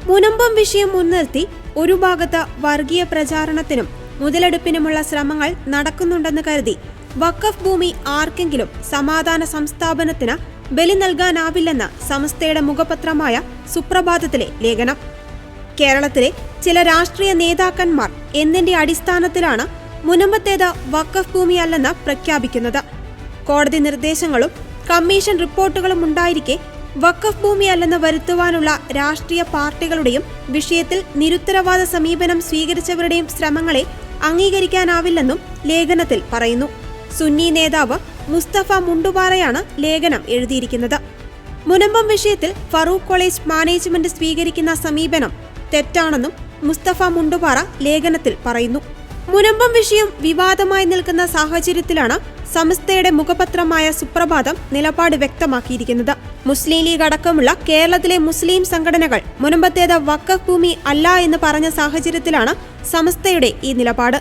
മുനമ്പം വിഷയം മുൻനിർത്തി ഒരു ഭാഗത്ത് വർഗീയ പ്രചാരണത്തിനും മുതലെടുപ്പിനുമുള്ള ശ്രമങ്ങൾ നടക്കുന്നുണ്ടെന്ന് കരുതി വഖഫ് ഭൂമി ആർക്കെങ്കിലും സമാധാന സംസ്ഥാപനത്തിന് ബലി നൽകാനാവില്ലെന്ന് സമസ്തയുടെ മുഖപത്രമായ സുപ്രഭാതത്തിലെ ലേഖനം. കേരളത്തിലെ ചില രാഷ്ട്രീയ നേതാക്കന്മാർ എന്നതിന്റെ അടിസ്ഥാനത്തിലാണ് മുനമ്പത്തേത് വഖഫ് ഭൂമിയല്ലെന്ന് പ്രഖ്യാപിക്കുന്നത്. കോടതി നിർദ്ദേശങ്ങളും കമ്മീഷൻ റിപ്പോർട്ടുകളും ഉണ്ടായിരിക്കെ വഖഫ് ഭൂമിയല്ലെന്ന് വരുത്തുവാനുള്ള രാഷ്ട്രീയ പാർട്ടികളുടെയും വിഷയത്തിൽ നിരുത്തരവാദ സമീപനം സ്വീകരിച്ചവരുടെയും ശ്രമങ്ങളെ അംഗീകരിക്കാനാവില്ലെന്നും ലേഖനത്തിൽ പറയുന്നു. സുന്നി നേതാവ് മുസ്തഫ മുണ്ടുപാറയാണ് ലേഖനം എഴുതിയിരിക്കുന്നത്. മുനമ്പം വിഷയത്തിൽ ഫറൂഖ് കോളേജ് മാനേജ്മെന്റ് സ്വീകരിക്കുന്ന സമീപനം തെറ്റാണെന്നും മുസ്തഫ മുണ്ടുപാറ ലേഖനത്തിൽ പറയുന്നു. മുനമ്പം വിഷയം വിവാദമായി നിൽക്കുന്ന സാഹചര്യത്തിലാണ് സമസ്തയുടെ മുഖപത്രമായ സുപ്രഭാതം നിലപാട് വ്യക്തമാക്കിയിരിക്കുന്നത്. മുസ്ലിം ലീഗ് അടക്കമുള്ള കേരളത്തിലെ മുസ്ലിം സംഘടനകൾ മുനമ്പത്തേത് വഖഫ് ഭൂമി അല്ല എന്ന് പറഞ്ഞ സാഹചര്യത്തിലാണ് സമസ്തയുടെ ഈ നിലപാട്.